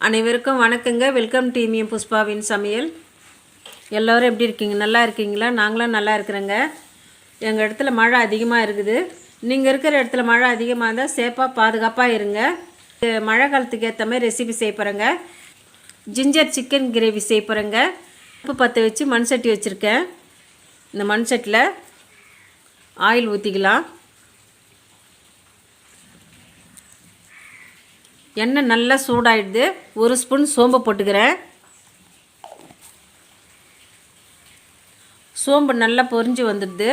அனைவருக்கும் வணக்கங்க. வெல்கம் டீமியம் புஷ்பாவின் சமையல். எல்லோரும் எப்படி இருக்கீங்க? நல்லா இருக்கீங்களா? நாங்களும் நல்லா இருக்கிறோங்க. எங்கள் இடத்துல மழை அதிகமாக இருக்குது. நீங்கள் இருக்கிற இடத்துல மழை அதிகமாக இருந்தால் சேஃபாக பாதுகாப்பாக இருங்க. மழை காலத்துக்கு ஏற்ற மாதிரி ரெசிபி செய்ய போகிறேங்க. ஜிஞ்சர் சிக்கன் கிரேவி செய்ய போகிறேங்க. உப்பு பற்ற வச்சு மண் சட்டி வச்சுருக்கேன். இந்த மண் சட்டியில் ஆயில் ஊற்றிக்கலாம். எண்ணெய் நல்லா சூடாகிடுது. ஒரு ஸ்பூன் சோம்பு போட்டுக்கிறேன். சோம்பு நல்லா பொரிஞ்சு வந்துடுது.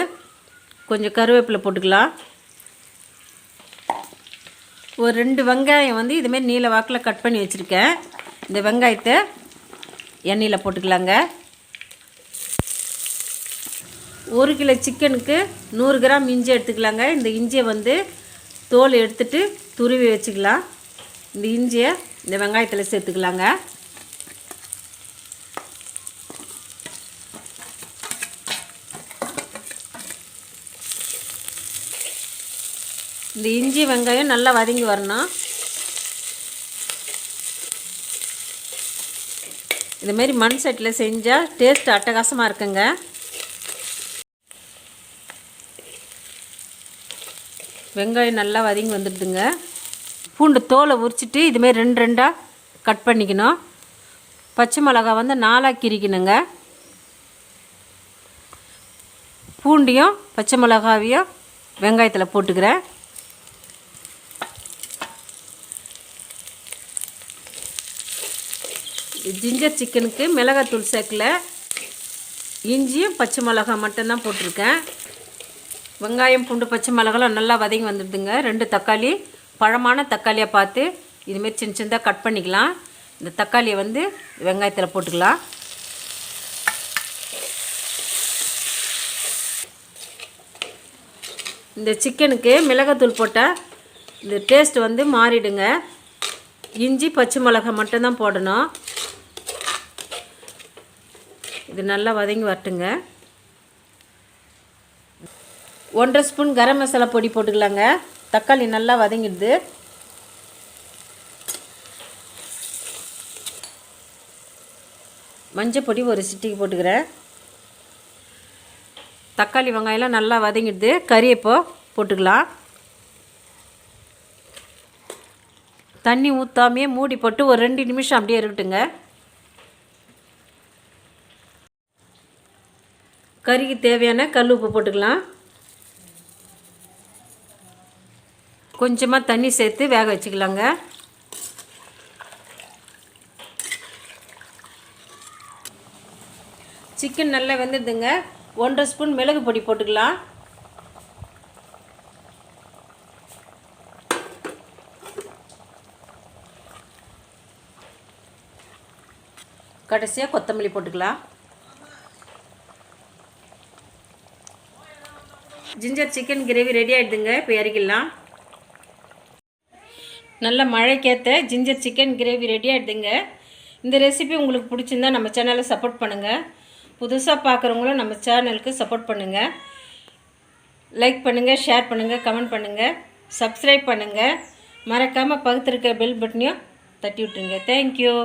கொஞ்சம் கருவேப்பிலை போட்டுக்கலாம். ஒரு 2 வெங்காயம் இதுமாரி நீல வாக்கில் கட் பண்ணி வச்சுருக்கேன். இந்த வெங்காயத்தை எண்ணெயில் போட்டுக்கலாங்க. 1 கிலோ சிக்கனுக்கு 100 கிராம் இஞ்சி எடுத்துக்கலாங்க. இந்த இஞ்சியை தோல் எடுத்துட்டு துருவி வச்சுக்கலாம். இந்த இஞ்சியை இந்த வெங்காயத்தில் சேர்த்துக்கலாங்க. இந்த இஞ்சி வெங்காயம் நல்லா வதங்கி வரணும். இதுமாரி மண் சட்டியில் செஞ்சால் டேஸ்ட் அட்டகாசமாக இருக்குங்க. வெங்காயம் நல்லா வதங்கி வந்துடுதுங்க. பூண்டு தோலை உரிச்சிட்டு இதுமாரி 2 கட் பண்ணிக்கணும். பச்சை மிளகா 4 கிரிக்கணுங்க. பூண்டையும் பச்சை மிளகாவையும் வெங்காயத்தில் போட்டுக்கிறேன். ஜிஞ்சர் சிக்கனுக்கு மிளகாத்தூள் சேர்க்கல. இஞ்சியும் பச்சை மிளகா மட்டும்தான் போட்டிருக்கேன். வெங்காயம் பூண்டு பச்சை மிளகாலாம் நல்லா வதங்கி வந்துடுதுங்க. 2 தக்காளி, பழமான தக்காளியாக பார்த்து இதுமாரி சின்ன சின்னதாக கட் பண்ணிக்கலாம். இந்த தக்காளியை வெங்காயத்தில் போட்டுக்கலாம். இந்த சிக்கனுக்கு மிளகாத்தூள் போட்டால் இந்த டேஸ்ட் மாறிடுங்க. இஞ்சி பச்சை மிளகா மட்டும்தான் போடணும். இது நல்லா வதங்கி வரட்டுங்க. 1.5 ஸ்பூன் கரம் மசாலா பொடி போட்டுக்கலாங்க. தக்காளி நல்லா வதங்கிடுது. மஞ்சள் பொடி ஒரு சிட்டிக்கு போட்டுக்கிறேன். தக்காளி வெங்காயம்லாம் நல்லா வதங்கிடுது. கறியப்போ போட்டுக்கலாம். தண்ணி ஊற்றாமையே மூடி போட்டு ஒரு 2 நிமிஷம் அப்படியே இருக்கட்டுங்க. கறிக்கு தேவையான கல் உப்பு போட்டுக்கலாம். கொஞ்சமாக தண்ணி சேர்த்து வேக வச்சுக்கலாங்க. சிக்கன் நல்லா வெந்துடுதுங்க. 1.5 ஸ்பூன் மிளகு பொடி போட்டுக்கலாம். கடைசியாக கொத்தமல்லி போட்டுக்கலாம். ஜிஞ்சர் சிக்கன் கிரேவி ரெடி ஆகிடுதுங்க. இப்போ இறக்கிடலாம். நல்ல மழைக்கேற்ற ஜிஞ்சர் சிக்கன் கிரேவி ரெடி ஆகிடுதுங்க. இந்த ரெசிபி உங்களுக்கு பிடிச்சிருந்தா நம்ம சேனலை சப்போர்ட் பண்ணுங்கள். புதுசாக பார்க்குறவங்களும் நம்ம சேனலுக்கு சப்போர்ட் பண்ணுங்கள். லைக் பண்ணுங்கள், ஷேர் பண்ணுங்கள், கமெண்ட் பண்ணுங்கள், சப்ஸ்கிரைப் பண்ணுங்கள். மறக்காமல் பக்கத்தில் இருக்க பெல் பட்டனையும் தட்டி விட்டுருங்க. தேங்க்யூ.